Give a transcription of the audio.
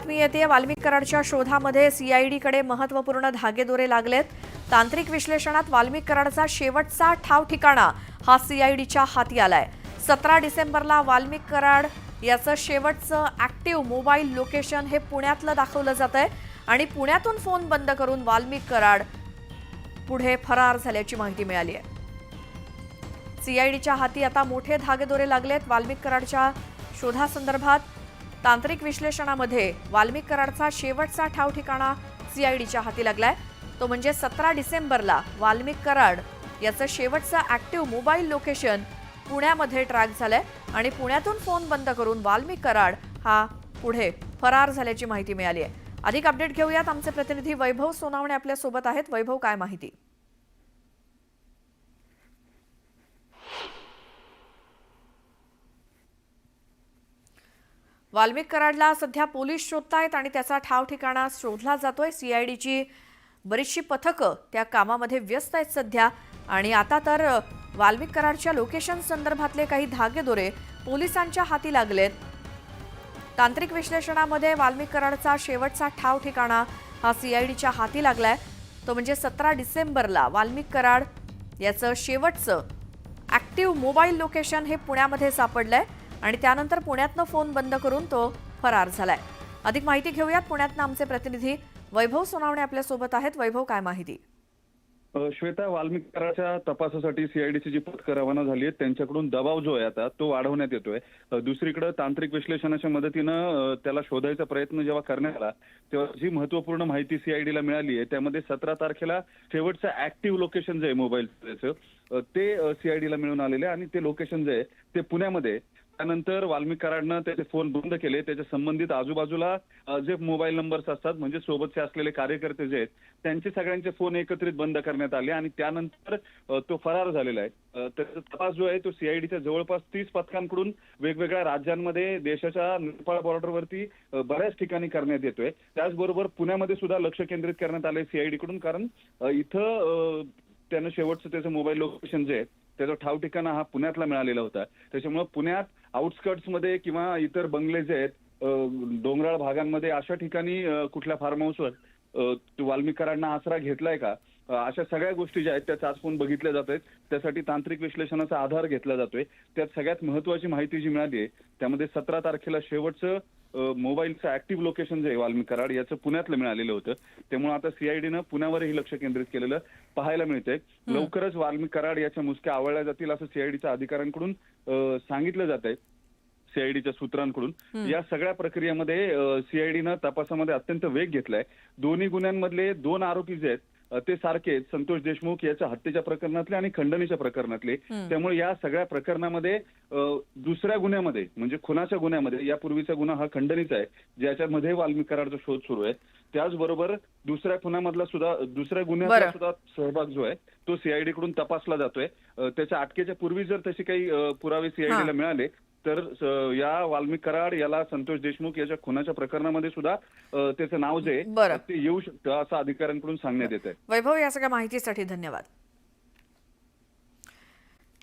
बातमी येते वाल्मिक कराडच्या शोधामध्ये सीआयडीकडे महत्त्वपूर्ण धागेदोरे लागलेत। तांत्रिक विश्लेषणात वाल्मिक कराडचा शेवटचा ठाव ठिकाणा हा सीआयडीच्या हाती आलाय। 17 डिसेंबरला वाल्मिक कराड याचं शेवटचं ऍक्टिव्ह मोबाईल लोकेशन हे पुण्यातलं दाखवलं जातंय आणि पुण्यातून फोन बंद करून वाल्मिक कराड पुढे फरार झाल्याची माहिती मिळाली आहे। सीआयडीच्या हाती आता मोठे धागेदोरे लागलेत। वाल्मिक कराडच्या शोधासंदर्भात तांत्रिक विश्लेषणामध्ये वाल्मिक कराडचा शेवटचा ठाव ठिकाणा सीआयडीच्या हाती लागलाय। तो म्हणजे 17 डिसेंबरला वाल्मिक कराड याचं शेवटचं ऍक्टिव्ह मोबाईल लोकेशन पुण्यामध्ये ट्रॅक झालंय आणि पुण्यातून फोन बंद करून वाल्मिक कराड हा पुढे फरार झाल्याची माहिती मिळाली आहे। अधिक अपडेट घेऊयात, आमचे प्रतिनिधी वैभव सोनावणे आपल्या सोबत आहेत। वैभव, काय माहिती? वाल्मिक कराडला सध्या पोलीस शोधतायत आणि त्याचा ठाव ठिकाणा शोधला जातोय। सीआयडीची बरीचशी पथकं त्या कामामध्ये व्यस्त आहेत सध्या आणि आता तर वाल्मिक कराडच्या लोकेशन संदर्भातले काही धागेदोरे पोलिसांच्या हाती लागलेत। तांत्रिक विश्लेषणामध्ये वाल्मिक कराडचा शेवटचा ठाव ठिकाणा हा सीआयडीच्या हाती लागलाय। तो म्हणजे 17 डिसेंबरला वाल्मिक कराड याचं शेवटचं ऍक्टिव्ह मोबाईल लोकेशन हे पुण्यामध्ये सापडलंय आणि त्यानंतर पुण्यातनं फोन बंद करून तो फरार झालाय। अधिक माहिती घेऊयात, पुण्यातनं आमचे प्रतिनिधी वैभव सोनावणे आपल्या सोबत आहेत। वैभव, काय माहिती? श्वेता, वाल्मिक कराडच्या तपासासाठी सीआयडीची जी पथकं रवाना झाली आहेत त्यांच्याकडून दबाव जो आहे आता तो वाढवण्यात येतोय। दुसरीकडे तांत्रिक विश्लेषणाच्या मदतीनं त्याला शोधायचा प्रयत्न जेव्हा करण्यात आला तेव्हा जी महत्वपूर्ण माहिती सीआयडीला मिळाली आहे त्यामध्ये 17 तारखेला शेवटचं ऍक्टिव्ह लोकेशन जे आहे मोबाईलचं ते सीआयडीला मिळून आलेले आणि ते लोकेशन जे आहे ते पुण्यामध्ये। त्यानंतर वाल्मिक कराडनं त्याचे फोन बंद केले। त्याच्या संबंधित आजूबाजूला जे मोबाईल नंबर्स असतात म्हणजे सोबतचे असलेले कार्यकर्ते जे आहेत त्यांचे सगळ्यांचे फोन एकत्रित बंद करण्यात आले आणि त्यानंतर तो फरार झालेला आहे। त्याचा तपास जो आहे तो सीआयडीच्या जवळपास 30 पथकांकडून वेगवेगळ्या राज्यांमध्ये देशाच्या नेपाळ बॉर्डरवरती बऱ्याच ठिकाणी करण्यात येतोय। त्याचबरोबर पुण्यामध्ये सुद्धा लक्ष केंद्रित करण्यात आलंय सीआयडीकडून, कारण इथं त्यानं शेवटचं त्याचं मोबाईल लोकेशन जे आहे त्याचा ठाव ठिकाणा हा पुण्यातला मिळालेला होता। त्याच्यामुळे पुण्यात आउटस्कर्ट्समध्ये किंवा इतर बंगले जे आहेत डोंगराळ भागांमध्ये अशा ठिकाणी कुठल्या फार्म हाऊसवर वाल्मिक कराडनं आसरा घेतलाय का, अशा सगळ्या गोष्टी ज्या आहेत त्या चाचपून बघितल्या जात आहेत। त्यासाठी तांत्रिक विश्लेषणाचा आधार घेतला जातोय। त्यात सगळ्यात महत्वाची माहिती जी मिळाली आहे त्यामध्ये 17 तारखेला शेवटचं मोबाईलचं ऍक्टिव्ह लोकेशन जे आहे वाल्मिक कराड याचं पुण्यातलं मिळालेलं होतं। त्यामुळे आता सीआयडीनं पुण्यावरही लक्ष केंद्रित केलेलं पाहायला मिळतंय। लवकरच वाल्मिक कराड याच्या मुसक्या आवळल्या जातील असं सीआयडीच्या अधिकाऱ्यांकडून सांगितलं जात आहे, सीआयडीच्या सूत्रांकडून। या सगळ्या प्रक्रियेमध्ये सीआयडीनं तपासामध्ये अत्यंत वेग घेतलाय। दोन्ही गुन्ह्यांमधले 2 आरोपी जे आहेत ते सारखे संतोष देशमुख याच्या हत्येच्या प्रकरणातले आणि खंडणीच्या प्रकरणातले। त्यामुळे या सगळ्या प्रकरणामध्ये दुसऱ्या गुन्ह्यामध्ये म्हणजे खुनाच्या गुन्ह्यामध्ये, यापूर्वीचा गुन्हा हा खंडणीचा आहे ज्याच्यामध्ये वाल्मिक कराडचा शोध सुरू आहे, त्याचबरोबर दुसऱ्या खुनामधला सुद्धा दुसऱ्या गुन्ह्यातला सुद्धा सहभाग जो आहे तो सीआयडी कडून तपासला जातोय। त्याच्या अटकेच्या पूर्वी जर तसे काही पुरावे सीआयडीला मिळाले तर या वाल्मिक कराड याला संतोष देशमुख याच्या खुनाच्या प्रकरणामध्ये सुद्धा त्याचं नाव जे आहे ते येऊ शकतं असं अधिकाऱ्यांकडून सांगण्यात येत आहे। वैभव, या सगळ्या माहितीसाठी धन्यवाद।